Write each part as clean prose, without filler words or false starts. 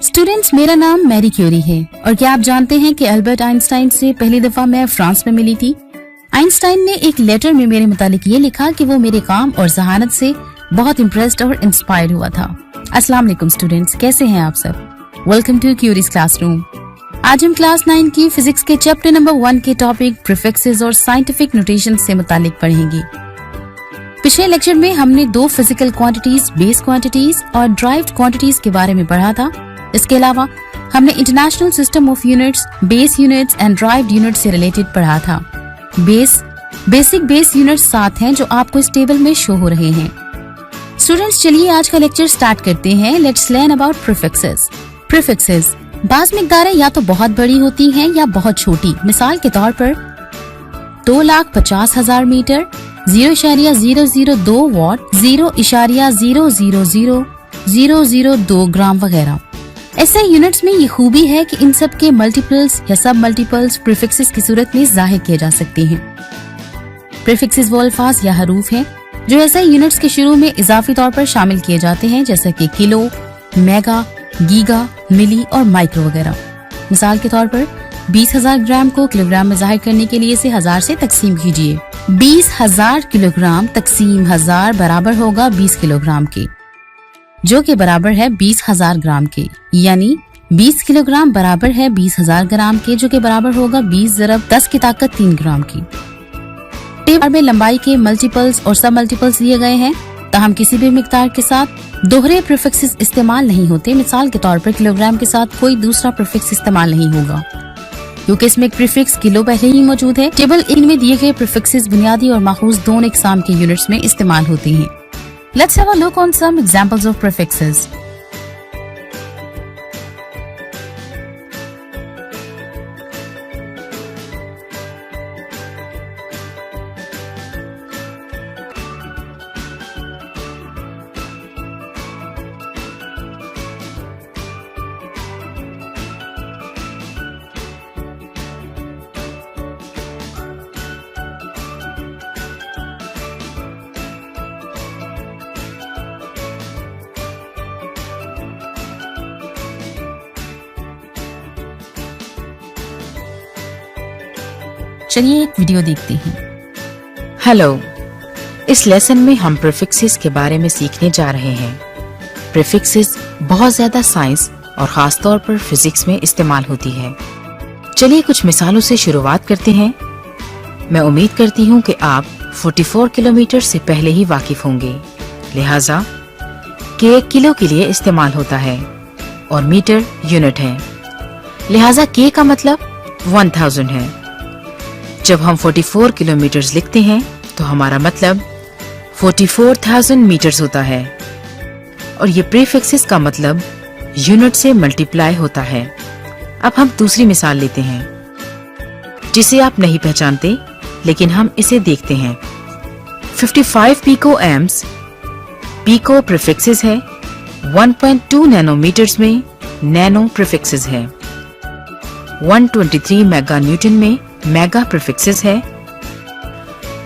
Students, मेरा नाम Marie Curie है और क्या आप जानते हैं कि अल्बर्ट आइंस्टाइन से पहली दफा मैं फ्रांस में मिली थी। आइंस्टाइन ने एक लेटर में मेरे मुतालिक ये लिखा कि वो मेरे काम और जहानत से बहुत इम्प्रेस्ड और इंस्पायर्ड हुआ था। अस्सलाम वालेकुम स्टूडेंट्स, कैसे हैं आप सब? Welcome to Curie's classroom. आज हम क्लास 9 की फिजिक्स के चैप्टर नंबर 1 के टॉपिक प्रीफिक्सेस और साइंटिफिक नोटेशन से मुतालिक पढ़ेंगे। पिछले लेक्चर में हमने 2 फिजिकल क्वांटिटीज, बेस क्वांटिटीज और ड्राइव्ड क्वांटिटीज के बारे में पढ़ा था। इसके अलावा हमने international system of units, base units and derived units से रिलेटेड पढ़ा था। बेसिक बेस यूनिट्स 7 हैं जो आपको इस टेबल में शो हो रहे हैं। स्टूडेंट्स, चलिए आज का लेक्चर स्टार्ट करते हैं। Let's learn about prefixes. Prefixes बाज़ मिक़दारें या तो बहुत बड़ी होती हैं या बहुत छोटी। मिसाल के तौर पर 2,50,000 मीटर, 0.002 वॉट, 0.0000002 ग्राम वगैरह। ऐसे यूनिट्स में ये खूबी है कि इन सब के मल्टीपल्स या सब मल्टीपल्स प्रीफिक्सेस की सूरत में जाहिर किए जा सकते हैं। प्रीफिक्सेस वो अल्फाज या हरूफ हैं जो ऐसे यूनिट्स के शुरू में इजाफी तौर पर शामिल किए जाते हैं, जैसे कि किलो, मेगा, गीगा, मिली और माइक्रो वगैरह। मिसाल के तौर पर 20,000 ग्राम को किलोग्राम में जाहिर करने के लिए इसे 1000 से तकसीम कीजिए। 20,000 किलोग्राम तकसीम 1000 बराबर होगा 20 किलोग्राम के, जो के बराबर है 20,000 ग्राम के। यानी 20 किलोग्राम बराबर है 20,000 ग्राम के, जो के बराबर होगा 20 ज़रब 10 की ताकत 3 ग्राम की। टेबल में लंबाई के मल्टीपल्स और सब मल्टीपल्स दिए गए हैं, ताहम किसी भी मिकदार के साथ दोहरे प्रीफिक्सेस इस्तेमाल नहीं होते। मिसाल के तौर पर किलोग्राम के साथ कोई दूसरा प्रीफिक्स इस्तेमाल नहीं होगा क्योंकि इसमें एक प्रीफिक्स किलो पहले ही मौजूद है। टेबल इनमें दिए गए प्रीफिक्सेस बुनियादी और माखूज दोनों इकसाम के यूनिट्स में इस्तेमाल होती हैं। Let's have a look on some examples of prefixes. चलिए एक वीडियो देखते हैं। हेलो, इस लेसन में हम प्रीफिक्सेस के बारे में सीखने जा रहे हैं। प्रीफिक्सेस बहुत ज्यादा साइंस और खास तौर पर फिजिक्स में इस्तेमाल होती है। चलिए कुछ मिसालों से शुरुआत करते हैं। मैं उम्मीद करती हूँ कि आप 44 किलोमीटर से पहले ही वाकिफ होंगे, लिहाजा के किलो के लिए इस्तेमाल होता है और मीटर यूनिट है, लिहाजा के का मतलब 1000 है। जब हम 44 किलोमीटर्स लिखते हैं तो हमारा मतलब 44,000 मीटर्स होता है और ये प्रीफिक्सेस का मतलब यूनिट से मल्टीप्लाई होता है। अब हम दूसरी मिसाल लेते हैं जिसे आप नहीं पहचानते, लेकिन हम इसे देखते हैं। 55 पिको एम्स, पिको प्रीफिक्सेस है। 1.2 नैनोमीटर्स में नैनो प्रीफिक्सेस है। 123 मेगा न्यूटन में मेगा प्रीफिक्सेस है।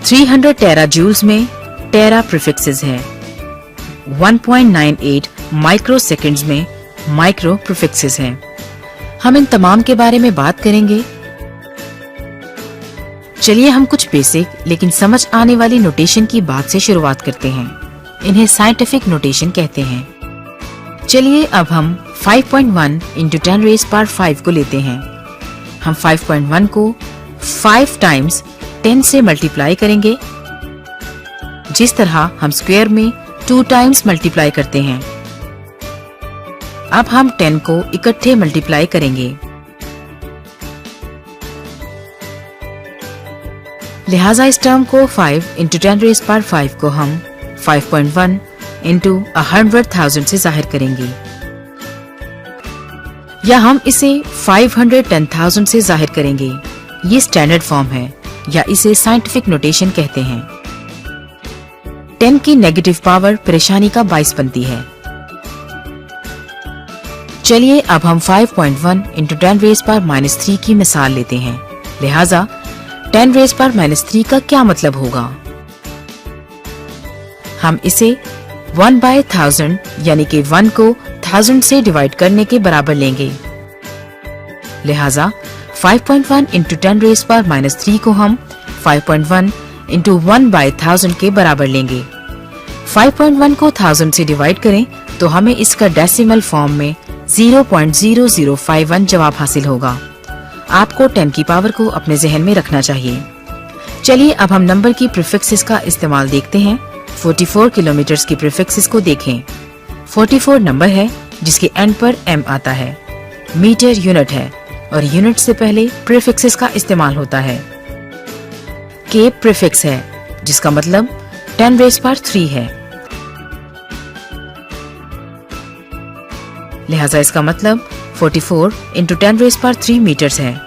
300 टेरा जूल्स में टेरा प्रीफिक्सेस है। 1.98 माइक्रो सेकेंड्स में माइक्रो प्रीफिक्सेस है। हम इन तमाम के बारे में बात करेंगे। चलिए हम कुछ बेसिक लेकिन समझ आने वाली नोटेशन की बात से शुरुआत करते हैं। इन्हें साइंटिफिक नोटेशन कहते हैं। चलिए अब हम 5.1 × 10⁵ को लेते हैं। हम 5.1 को 5 टाइम्स 10 से मल्टीप्लाई करेंगे, जिस तरह हम स्क्वायर में 2 टाइम्स मल्टीप्लाई करते हैं। अब हम 10 को इकट्ठे मल्टीप्लाई करेंगे, लिहाजा इस टर्म को 5 × 10⁵ को हम 5.1 × 100,000 से जाहिर करेंगे, या हम इसे 510,000 से जाहिर करेंगे। ये स्टैंडर्ड फॉर्म है या इसे साइंटिफिक नोटेशन कहते हैं। 10 की नेगेटिव पावर परेशानी का बाइस बनती है। चलिए अब हम 5.1 × 10⁻³ की मिसाल लेते हैं, लिहाजा 10⁻³ का क्या मतलब होगा? हम इसे 1/1000 यानी कि 1 को 1000 से डिवाइड करने के बराबर लेंगे। लिहाजा 5.1 इंटू 10 रेज़ पावर -3 को हम 5.1 इंटू 1/1000 के बराबर लेंगे। 5.1 को 1000 से डिवाइड करें तो हमें इसका डेसिमल फॉर्म में 0.0051 जवाब हासिल होगा। आपको 10 की पावर को अपने जहन में रखना चाहिए। चलिए अब हम नंबर की प्रीफिक्सेस का इस्तेमाल देखते हैं। 44 किलोमीटर्स की प्रीफिक्सेस को देखें। 44 नंबर है जिसके एंड पर m आता है। मीटर यूनिट है और यूनिट से पहले प्रीफिक्सेस का इस्तेमाल होता है। k प्रीफिक्स है जिसका मतलब 10 रेज़ पावर 3 है। लिहाजा इसका मतलब 44 इंटू 10 रेज़ पावर 3 मीटर्स है।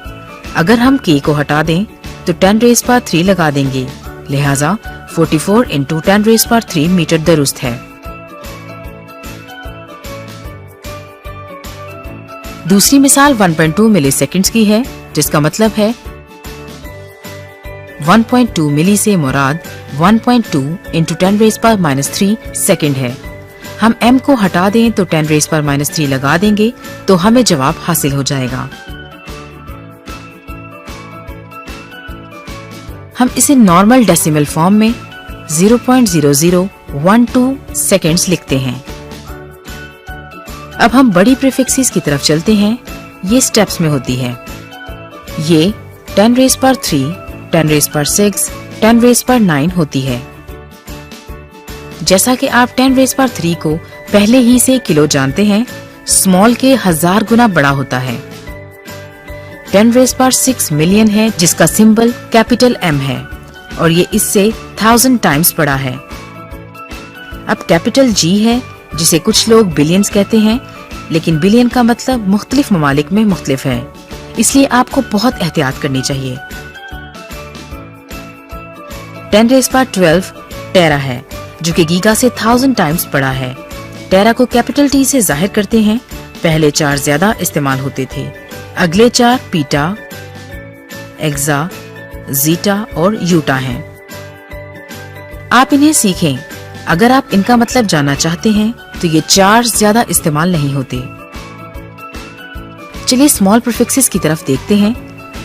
अगर हम k को हटा दें तो 10 रेज़ पावर 3 लगा देंगे। लिहाजा 44 इंटू 10 रेज़ पावर 3 मीटर दुरुस्त है। दूसरी मिसाल 1.2 मिली सेकेंड्स की है जिसका मतलब है 1.2 मिली से मुराद 1.2 इंटू 10 रेज़ पावर -3 सेकेंड है। हम m को हटा दें तो 10 रेज़ पावर -3 लगा देंगे तो हमें जवाब हासिल हो जाएगा। हम इसे नॉर्मल डेसिमल फॉर्म में 0.0012 सेकेंड्स लिखते हैं। अब हम बड़ी प्रीफिक्सेस की तरफ चलते हैं। ये स्टेप्स में होती है। ये 10 rays power 3, 10 rays power 6, 10 rays power 9 होती है। जैसा कि आप 10 रेज़ पावर 3 को पहले ही से किलो जानते हैं, स्मॉल के 1000 गुना बड़ा होता है। 10 रेज़ पावर 6 मिलियन है जिसका सिंबल कैपिटल M है और ये इससे 1000 टाइम्स बड़ा है। अब कैपिटल G है जिसे कुछ लोग बिलियंस कहते हैं, लेकिन बिलियन का मतलब मुख्तलिफ ममालिक में मुख्तलिफ है, इसलिए आपको बहुत एहतियात करनी चाहिए। 10 रेज़ पावर 12 टेरा है जो कि गीगा से 1000 टाइम्स बड़ा है। टेरा को कैपिटल T से जाहिर करते हैं। पहले 4 ज्यादा इस्तेमाल होते थे, अगले 4 पीटा, एक्सा, जीटा और यूटा हैं। आप इन्हें सीखें। अगर आप इनका मतलब जानना चाहते हैं तो ये 4 ज्यादा इस्तेमाल नहीं होते। चलिए स्मॉल प्रीफिक्सेस की तरफ देखते हैं।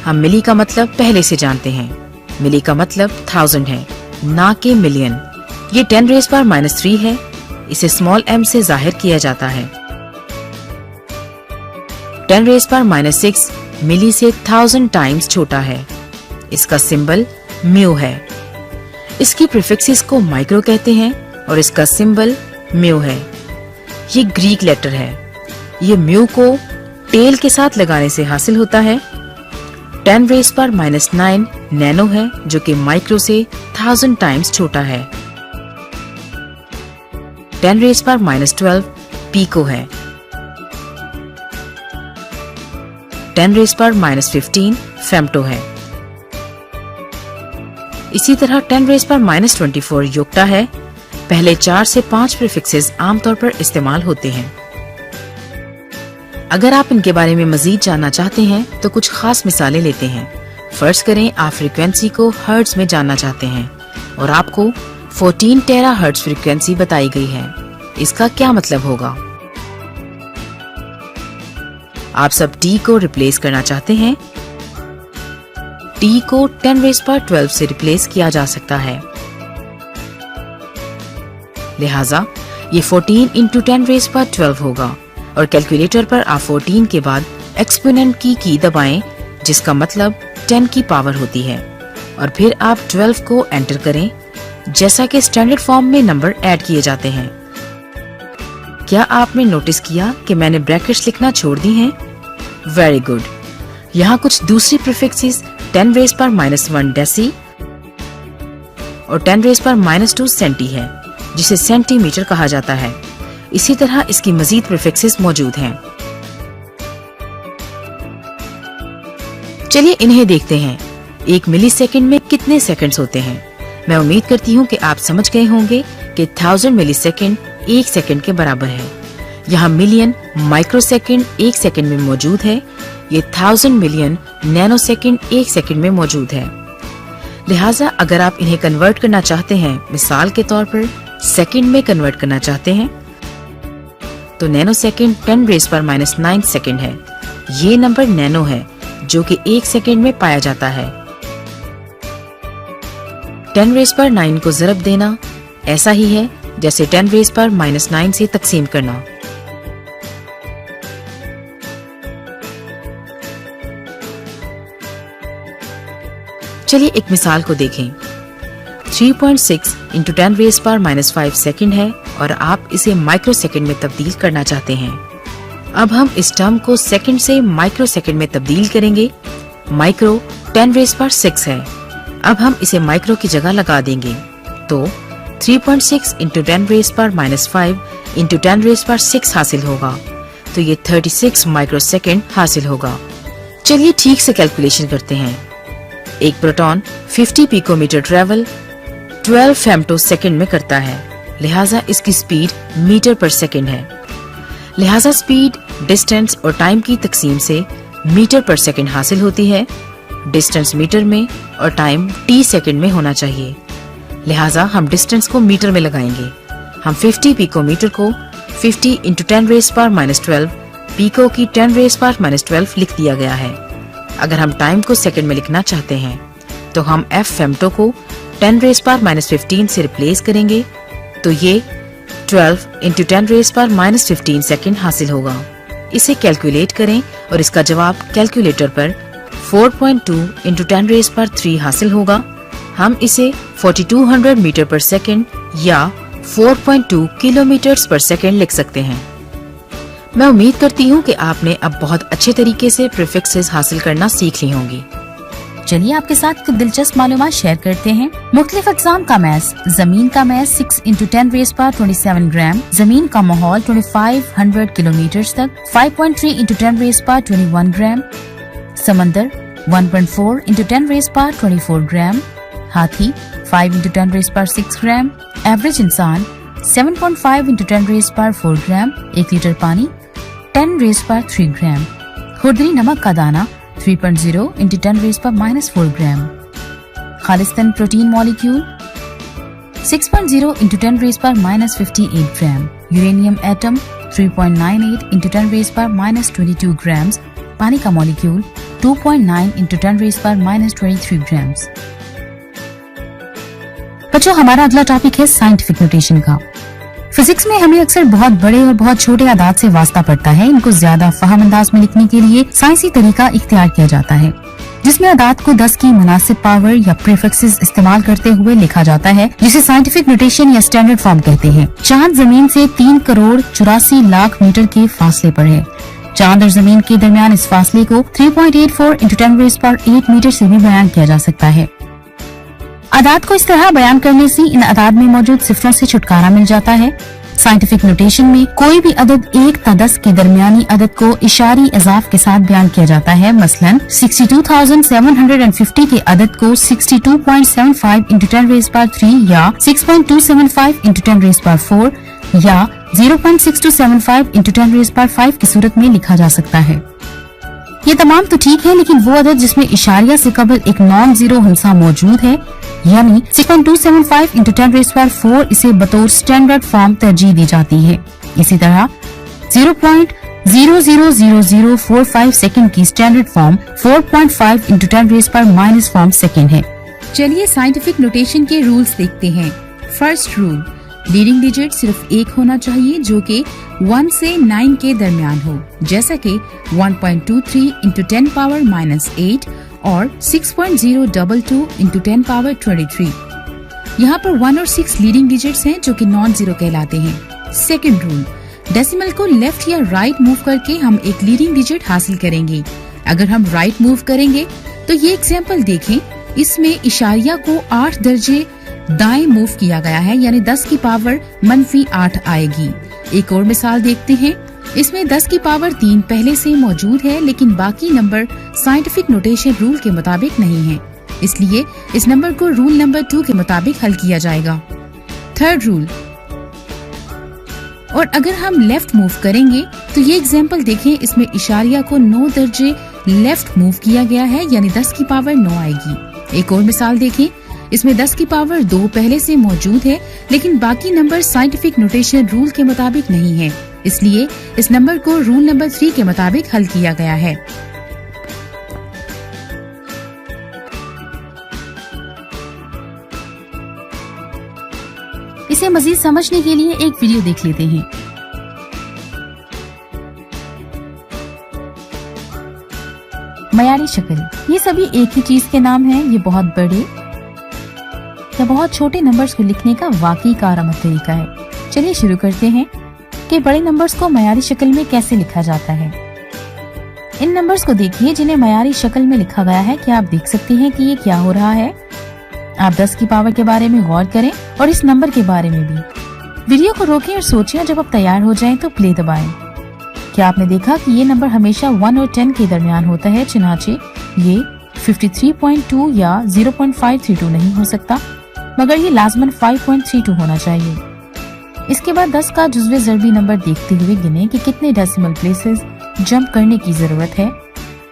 हम मिली का मतलब पहले से जानते हैं। मिली का मतलब 1000 है, ना कि मिलियन। ये 10 रेज़ पावर -3 है। इसे स्मॉल m से जाहिर किया जाता है। 10 रेज़ पावर -6 मिली से 1000 टाइम्स छोटा है। इसका सिंबल म्यू है। इसकी प्रीफिक्सेस को माइक्रो कहते हैं और इसका सिंबल म्यू है। ये ग्रीक लेटर है। ये म्यू को टेल के साथ लगाने से हासिल होता है। 10 रेज़ पावर -9 नैनो है जो कि माइक्रो से 1000 टाइम्स छोटा है। 10 रेज़ पावर -12 पीको है। 10 रेज़ पावर -15 फेम्टो है। इसी तरह 10 रेज़ पावर -24 योक्टा है। पहले 4 से 5 प्रीफिक्सेस आमतौर पर इस्तेमाल होते हैं। अगर आप इनके बारे में मजीद जानना चाहते हैं तो कुछ खास मिसालें लेते हैं। फर्ज करें आप फ्रीक्वेंसी को हर्ट्ज में जानना चाहते हैं और आपको 14 टेरा हर्ट्ज फ्रीक्वेंसी बताई गई है। इसका क्या मतलब होगा? आप सब t को रिप्लेस करना चाहते हैं। t को 10 रेज़ पावर 12 से रिप्लेस किया जा सकता है। लिहाजा ये 14 इंटू 10 रेज़ पावर 12 होगा और कैलकुलेटर पर आप 14 के बाद एक्सपोनेंट की दबाएं जिसका मतलब 10 की पावर होती है और फिर आप 12 को एंटर करें जैसा कि स्टैंडर्ड फॉर्म में नंबर ऐड किए जाते हैं। क्या आपने नोटिस किया कि मैंने ब्रैकेट्स लिखना छोड़ दी हैं? Very good. यहाँ कुछ दूसरी प्रीफिक्सेस 10 रेज़ पावर -1 डेसी और 10 रेज़ पावर -2 सेंटी है जिसे सेंटीमीटर कहा जाता है। इसी तरह इसकी मजीद प्रीफिक्सेस मौजूद हैं। चलिए इन्हें देखते हैं। 1 मिली सेकेंड में कितने सेकंड्स होते हैं? मैं उम्मीद करती हूँ कि आप समझ गए होंगे कि 1000 मिली सेकेंड 1 सेकेंड के बराबर है। यहाँ मिलियन माइक्रो सेकेंड 1 सेकेंड में मौजूद है। ये 1000 मिलियन नैनो सेकेंड 1 सेकेंड में मौजूद है। लिहाजा अगर आप इन्हें कन्वर्ट करना चाहते हैं, मिसाल के तौर पर सेकेंड में कन्वर्ट करना चाहते हैं, तो नैनो सेकेंड 10⁻⁹ सेकेंड है। ये नंबर नैनो है जो कि 1 सेकेंड में पाया जाता है। 10⁻⁹ को ज़रब देना ऐसा ही है जैसे 10⁻⁻⁹ से तकसीम करना। चलिए एक मिसाल को देखें। 3.6 × 10⁻⁻⁵ सेकेंड है और आप इसे माइक्रो सेकेंड में तब्दील करना चाहते हैं। अब हम इस टर्म को सेकेंड से माइक्रो सेकेंड में तब्दील करेंगे। माइक्रो 10⁻⁶ है। अब हम इसे माइक्रो की जगह लगा देंगे तो 3.6 × 10⁻⁵ × 10⁻6 हासिल होगा, तो ये 36 माइक्रो सेकेंड हासिल होगा। चलिए ठीक से कैलकुलेशन करते हैं। एक प्रोटॉन 50 पिकोमीटर ट्रेवल 12 फेम्टोसेकंड में करता है, लिहाजा इसकी स्पीड मीटर पर सेकंड है। लिहाजा स्पीड डिस्टेंस और टाइम की तकसीम से मीटर पर सेकंड हासिल होती है। डिस्टेंस मीटर में और टाइम t सेकंड में होना चाहिए, लिहाजा हम डिस्टेंस को मीटर में लगाएंगे। हम 50 पिकोमीटर को 50 × 10⁻⁻12 पिको की 10⁻⁻12 लिख दिया गया है। अगर हम टाइम को सेकंड में लिखना चाहते हैं तो हम f फेम्टो को 10⁻⁻15 से रिप्लेस करेंगे, तो ये 12 × 10⁻⁻15 सेकंड हासिल होगा। इसे कैलकुलेट करें और इसका जवाब कैलकुलेटर पर 4.2 × 10⁻³ हासिल होगा। हम इसे 4200 मीटर पर सेकंड या 4.2 किलोमीटर पर सेकंड लिख सकते हैं। मैं उम्मीद करती हूँ कि आपने अब बहुत अच्छे तरीके से प्रीफिक्सेस हासिल करना सीख ली होंगी। चलिए आपके साथ कुछ दिलचस्प मालूमात शेयर करते हैं। मुख्तलिफ अक़साम का मैस। जमीन का मैस 6 × 10⁻27 ग्राम, जमीन का माहौल 2500 किलोमीटर तक 5.3 × 10⁻21 ग्राम, समंदर 1.4 × 10⁻24 ग्राम, हाथी 5 × 10⁻6 ग्राम, एवरेज इंसान 7.5 × 10⁻4 ग्राम, 1 लीटर पानी 10⁻3 ग्राम, खुरदरी नमक का दाना 3.0 × 10⁻⁻4 ग्राम, खालिस्तान प्रोटीन मॉलिक्यूल 6.0 × 10⁻58 ग्राम, यूरेनियम एटम 3.98 × 10⁻22 ग्राम्स, पानी का मॉलिक्यूल 2.9 × 10⁻23 ग्राम्स। बच्चों, हमारा अगला टॉपिक है साइंटिफिक नोटेशन का। फिजिक्स में हमें अक्सर बहुत बड़े और बहुत छोटे आदाद से वास्ता पड़ता है। इनको ज्यादा फहम अंदाज में लिखने के लिए साइंसी तरीका इख्तियार किया जाता है, जिसमें आदाद को 10 की मुनासिब पावर या प्रीफिक्सेस इस्तेमाल करते हुए लिखा जाता है, जिसे साइंटिफिक नोटेशन या स्टैंडर्ड फॉर्म कहते हैं। चांद जमीन से 3,84,00,000 मीटर के फासले पर है। चांद और जमीन के दरमियान इस फासले को 3.84 × 10⁻8 मीटर से भी बयान किया जा सकता है। आदाद को इस तरह बयान करने से इन आदाद में मौजूद सिफरों से छुटकारा मिल जाता है। साइंटिफिक नोटेशन में कोई भी अदद 1 ता 10 के दरमियानी अदद को इशारी इजाफ के साथ बयान किया जाता है। मसलन 62,750 के अदद को 62.75 × 10⁻3 या 6.275 × 10⁻4 या 0.6275 × 10⁻5 की सूरत में लिखा जा सकता है। ये तमाम तो ठीक है, लेकिन वो अदद जिसमें इशारिया से कबल एक नॉन जीरो हमसा मौजूद है, यानी 6.275 × 10⁻4, इसे बतौर स्टैंडर्ड फॉर्म तरजीह दी जाती है। इसी तरह 0.000045 सेकंड की स्टैंडर्ड फॉर्म 4.5 × 10⁻⁻ फॉर्म सेकंड है। चलिए साइंटिफिक नोटेशन के रूल्स देखते हैं। फर्स्ट रूल, लीडिंग डिजिट सिर्फ एक होना चाहिए जो कि 1 से 9 के दरमियान हो, जैसा कि 1.23 × 10⁻⁻8 और 6.022 × 10⁻23। यहाँ पर 1 और 6 लीडिंग डिजिट्स हैं जो कि नॉन जीरो कहलाते हैं। सेकंड रूल, डेसिमल को लेफ्ट या राइट मूव करके हम एक लीडिंग डिजिट हासिल करेंगे। अगर हम राइट मूव करेंगे तो ये एग्जाम्पल देखें, इसमें इशारिया को 8 दर्जे दाएं मूव किया गया है, यानी 10 की पावर -8 आएगी। एक और मिसाल देखते हैं, इसमें 10 की पावर 3 पहले से मौजूद है, लेकिन बाकी नंबर साइंटिफिक नोटेशन रूल के मुताबिक नहीं है, इसलिए इस नंबर को रूल नंबर 2 के मुताबिक हल किया जाएगा। थर्ड रूल, और अगर हम लेफ्ट मूव करेंगे तो ये एग्जाम्पल देखें, इसमें इशारिया को 9 दर्जे लेफ्ट मूव किया गया है, यानी 10 की पावर 9 आएगी। एक और मिसाल देखें, इसमें 10 की पावर 2 पहले से मौजूद है, लेकिन बाकी नंबर साइंटिफिक नोटेशन रूल के मुताबिक नहीं है, इसलिए इस नंबर को रूल नंबर 3 के मुताबिक हल किया गया है। इसे मजीद समझने के लिए एक वीडियो देख लेते हैं। मयारी शक्ल, ये सभी एक ही चीज के नाम हैं। ये बहुत बड़े या बहुत छोटे नंबर्स को लिखने का वाकई कारगर तरीका है। चलिए शुरू करते हैं कि बड़े नंबर्स को मयारी शक्ल में कैसे लिखा जाता है। इन नंबर्स को देखिए जिन्हें मयारी शक्ल में लिखा गया है। क्या आप देख सकते हैं कि ये क्या हो रहा है? आप 10 की पावर के बारे में गौर करें और इस नंबर के बारे में भी। वीडियो को रोकें और सोचें, जब आप तैयार हो जाएं तो प्ले दबाएं। क्या आपने देखा कि ये नंबर हमेशा 1 और 10 के दरमियान होता है, चुनाचे ये 53.2 या 0.532 नहीं हो सकता, मगर ये लाजमन 5.32 होना चाहिए। इसके बाद 10 का जुज़वे ज़रबी नंबर देखते हुए गिने कि कितने डेसिमल प्लेसेस जंप करने की जरूरत है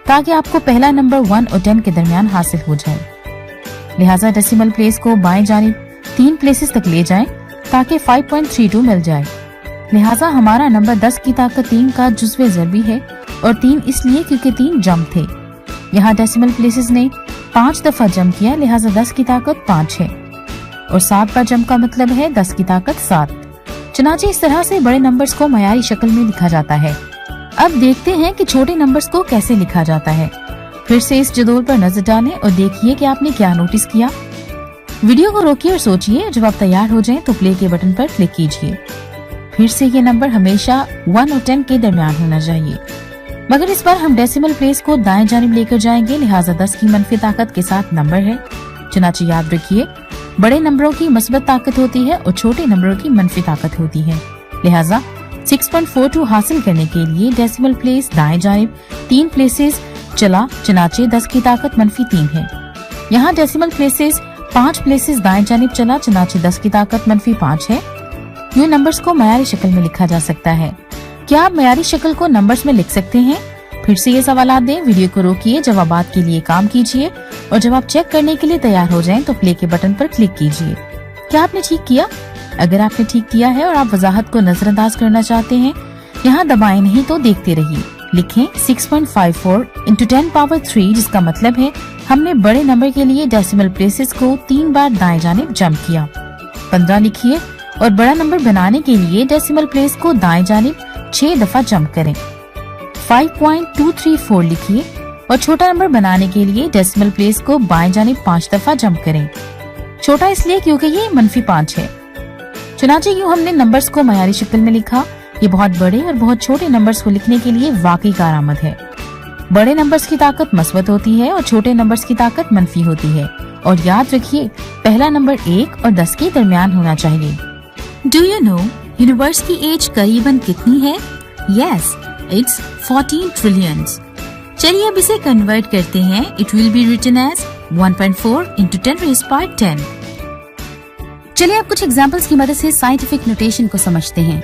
ताकि आपको पहला नंबर 1 और 10 के दरमियान हासिल हो जाए। लिहाजा डेसिमल प्लेस को बाएं जानिब 3 प्लेसेस तक ले जाएं ताकि 5.32 मिल जाए। लिहाजा हमारा नंबर 10 की ताकत 3 का जुज़वे ज़रबी है और 3 इसलिए क्योंकि 3 जंप थे। यहाँ डेसिमल प्लेसेस ने 5 दफा जंप किया, लिहाजा 10 की ताकत 5 है और 7 बार जंप का मतलब है 10 की ताकत 7। चुनाचे इस तरह से बड़े नंबर्स को मयारी शक्ल में लिखा जाता है। अब देखते हैं कि छोटे नंबर्स को कैसे लिखा जाता है। फिर से इस जदोल पर नजर डालें और देखिए कि आपने क्या नोटिस किया। वीडियो को रोकिए और सोचिए। जब आप तैयार हो जाएं तो प्ले के बटन पर क्लिक कीजिए। फिर से ये नंबर हमेशा 1 और 10 के दरमियान होना चाहिए, मगर इस बार हम डेसिमल प्लेस को दाएं जानिब लेकर जाएंगे, लिहाजा 10 की मनफी ताकत के साथ नंबर है। चुनाचे याद रखिए, बड़े नंबरों की मस्बत ताकत होती है और छोटे नंबरों की मनफी ताकत होती है। लिहाजा 6.42 हासिल करने के लिए डेसिमल प्लेस दाएं जानिब 3 प्लेसेस चला, चुनाचे 10 की ताकत -3 है। यहाँ डेसिमल प्लेसेस 5 प्लेसेस दाएं जानिब चला, चुनाचे 10 की ताकत -5 है। यूँ नंबर्स को मयारी शक्ल में लिखा जा सकता है। क्या आप मयारी शक्ल को नंबर्स में लिख सकते हैं? फिर से ये सवाल दें, वीडियो को रोकिए, जवाबात के लिए काम कीजिए और जब आप चेक करने के लिए तैयार हो जाएं तो प्ले के बटन पर क्लिक कीजिए। क्या आपने ठीक किया? अगर आपने ठीक किया है और आप वजाहत को नजरअंदाज करना चाहते हैं, यहाँ दबाएं नहीं तो देखते रहिए। लिखें 6.54 × 10 पावर 3, जिसका मतलब है हमने बड़े नंबर के लिए डेसिमल प्लेसेस को 3 बार दाएं जानिब जंप किया। 15 लिखिए और बड़ा नंबर बनाने के लिए डेसिमल प्लेस को दाएं जानिब 6 दफा जंप करें। 5.234 लिखिए और छोटा नंबर बनाने के लिए डेसिमल प्लेस को बाएं जानिब 5 दफा जंप करें। छोटा इसलिए क्योंकि ये -5 है। चुनाचे यूँ हमने नंबर्स को मयारी शक्ल में लिखा। ये बहुत बड़े और बहुत छोटे नंबर्स को लिखने के लिए वाकई कारआमद है। बड़े नंबर्स की ताकत मस्बत होती है और छोटे नंबर्स की ताकत मनफी होती है। और याद रखिए, पहला नंबर 1 और 10 के दरमियान होना चाहिए। डू यू नो यूनिवर्स की एज करीबन कितनी है? Yes, it's 14 trillions. चलिए अब इसे कन्वर्ट करते हैं। It will be written as 1.4 × 10⁻10। चलिए अब कुछ एग्जांपल्स की मदद से साइंटिफिक नोटेशन को समझते हैं।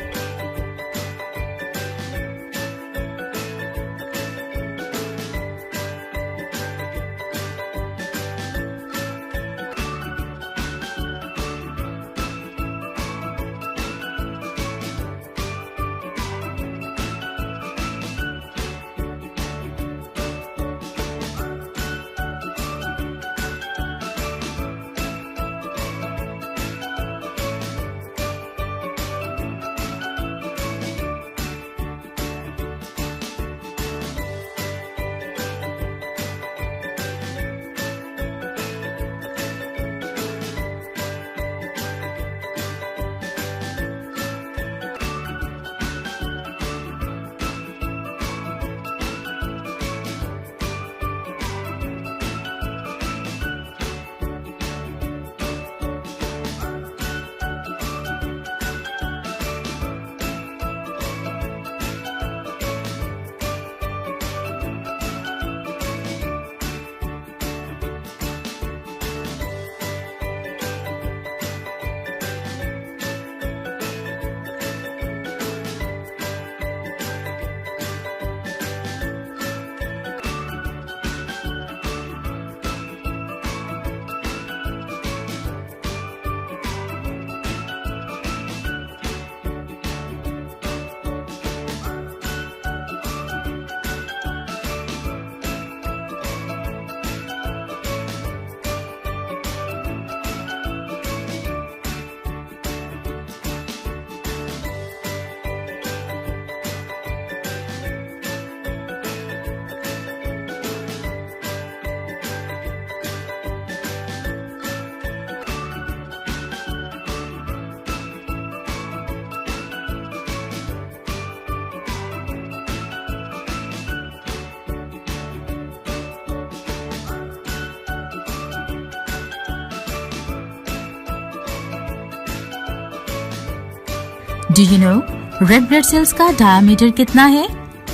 Do you no red blood cells का डायमीटर कितना है?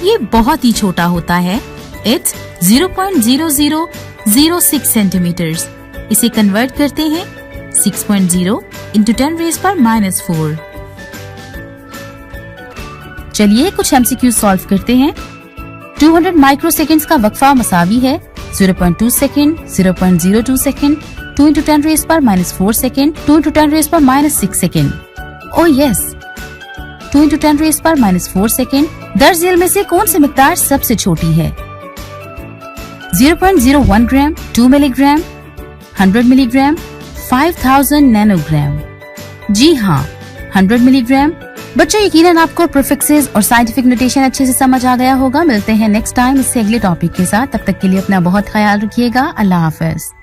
ये बहुत ही छोटा होता है। It's 0.0006 centimetres. इसे कन्वर्ट करते हैं 6.0 into 10⁻⁻⁴। चलिए कुछ MCQ सॉल्व करते हैं। 200 माइक्रोसेकंड्स का वक्फा मसावी है 0.2 second, 0.02 second, 2 into 10⁻⁴ second, 2 into 10⁻⁶ second. Oh yes, 2 into 10⁻⁴ second. दर्ज में से कौन सी मिकदार सबसे छोटी है? 0.01 ग्राम, 2 मिलीग्राम, 100 मिलीग्राम, 5000 नैनोग्राम। जी हाँ, 100 मिलीग्राम। बच्चों यकीनन आपको प्रीफिक्सेस और साइंटिफिक नोटेशन अच्छे से समझ आ गया होगा। मिलते हैं नेक्स्ट टाइम इससे अगले टॉपिक के साथ। तब तक के लिए अपना बहुत ख्याल रखिएगा। अल्लाह हाफिज।